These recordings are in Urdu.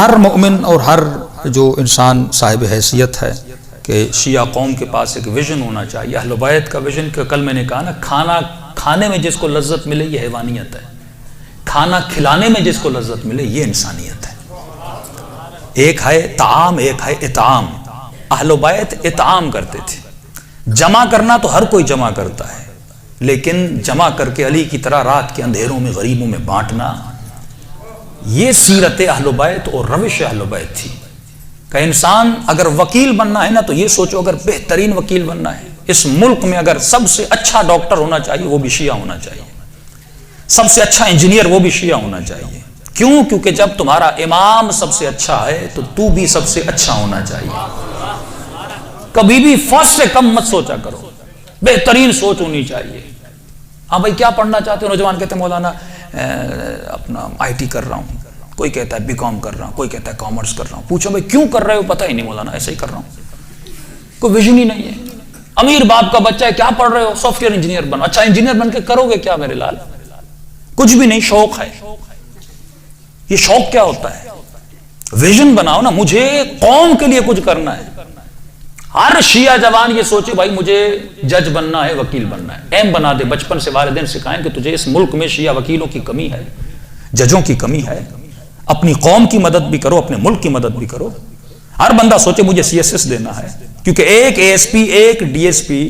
ہر مومن اور ہر جو انسان صاحب حیثیت ہے کہ شیعہ قوم کے پاس ایک ویژن ہونا چاہیے، اہل بیت کا ویژن، کہ کل میں نے کہا نا، کھانا کھانے میں جس کو لذت ملے یہ حیوانیت ہے، کھانا کھلانے میں جس کو لذت ملے یہ انسانیت ہے۔ ایک ہے طعام، ایک ہے اطعام۔ اہل بیت اطعام کرتے تھے، جمع کرنا تو ہر کوئی جمع کرتا ہے، لیکن جمع کر کے علی کی طرح رات کے اندھیروں میں غریبوں میں بانٹنا، یہ سیرت اہل بیت اور روش اہل بیت تھی۔ کہ انسان اگر وکیل بننا ہے نا تو یہ سوچو، اگر بہترین وکیل بننا ہے اس ملک میں، اگر سب سے اچھا ڈاکٹر ہونا چاہیے وہ بھی شیعہ ہونا چاہیے، سب سے اچھا انجینئر وہ بھی شیعہ ہونا چاہیے۔ کیوں؟ کیونکہ جب تمہارا امام سب سے اچھا ہے تو بھی سب سے اچھا ہونا چاہیے۔ کبھی بھی فرسٹ سے کم مت سوچا کرو، بہترین سوچ ہونی چاہیے۔ ہاں بھائی کیا پڑھنا چاہتے ہو؟ نوجوان کہتے ہیں مولانا اپنا آئی ٹی کر رہا ہوں، کوئی کہتا ہے بی کام کر رہا ہوں، کوئی کہتا ہے کامرس کر رہا ہوں۔ پوچھو بھائی کیوں کر رہے ہو؟ پتہ ہی نہیں مولانا، ایسے ہی کر رہا ہوں، کوئی ویژن ہی نہیں ہے۔ امیر باپ کا بچہ ہے، کیا پڑھ رہے ہو؟ سافٹ ویئر انجینئر بنو۔ اچھا انجینئر بن کے کرو گے کیا میرے لال؟ کچھ بھی نہیں، شوق ہے۔ یہ شوق کیا ہوتا ہے؟ ویژن بناؤ نا، مجھے قوم کے لیے کچھ کرنا ہے۔ ہر شیعہ جوان یہ سوچے بھائی مجھے جج بننا ہے، وکیل بننا ہے، ایم بنا دے۔ بچپن سے والدین سکھائیں کہ تجھے اس ملک میں شیعہ وکیلوں کی کمی ہے، ججوں کی کمی ہے، اپنی قوم کی مدد بھی کرو، اپنے ملک کی مدد بھی کرو۔ ہر بندہ سوچے مجھے سی ایس ایس دینا ہے، کیونکہ ایک اے ایس پی، ایک D S P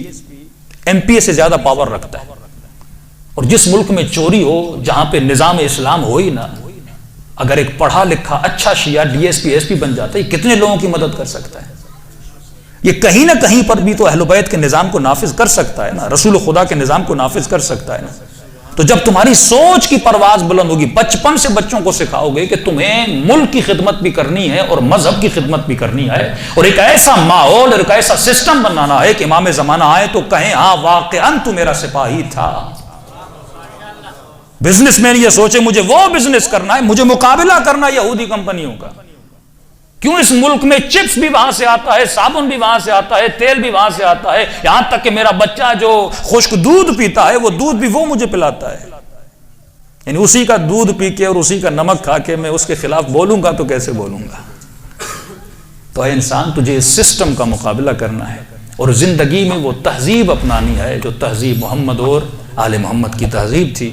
M P A سے زیادہ پاور رکھتا ہے۔ اور جس ملک میں چوری ہو، جہاں پہ نظام اسلام ہو ہی نہ، اگر ایک پڑھا لکھا اچھا شیعہ D S P S P بن جاتا ہے، یہ کتنے لوگوں کی مدد کر سکتا ہے؟ یہ کہیں نہ کہیں پر بھی تو اہل بیت کے نظام کو نافذ کر سکتا ہے نا، رسول خدا کے نظام کو نافذ کر سکتا ہے نا۔ تو جب تمہاری سوچ کی پرواز بلند ہوگی، بچپن سے بچوں کو سکھاؤ گے کہ تمہیں ملک کی خدمت بھی کرنی ہے اور مذہب کی خدمت بھی کرنی ہے، اور ایک ایسا ماحول اور ایک ایسا سسٹم بنانا ہے کہ امام زمانہ آئے تو کہیں ہاں واقعاً تو میرا سپاہی تھا۔ بزنس مین یہ سوچے مجھے وہ بزنس کرنا ہے، مجھے مقابلہ کرنا ہے یہودی کمپنیوں کا۔ کیوں؟ اس ملک میں چپس بھی وہاں سے آتا ہے، صابن بھی وہاں سے آتا ہے، تیل بھی وہاں سے آتا ہے، یہاں تک کہ میرا بچہ جو خشک دودھ پیتا ہے وہ دودھ بھی وہ مجھے پلاتا ہے۔ یعنی اسی کا دودھ پی کے اور اسی کا نمک کھا کے میں اس کے خلاف بولوں گا تو کیسے بولوں گا؟ تو اے انسان، تجھے اس سسٹم کا مقابلہ کرنا ہے اور زندگی میں وہ تہذیب اپنانی ہے جو تہذیب محمد اور آل محمد کی تہذیب تھی۔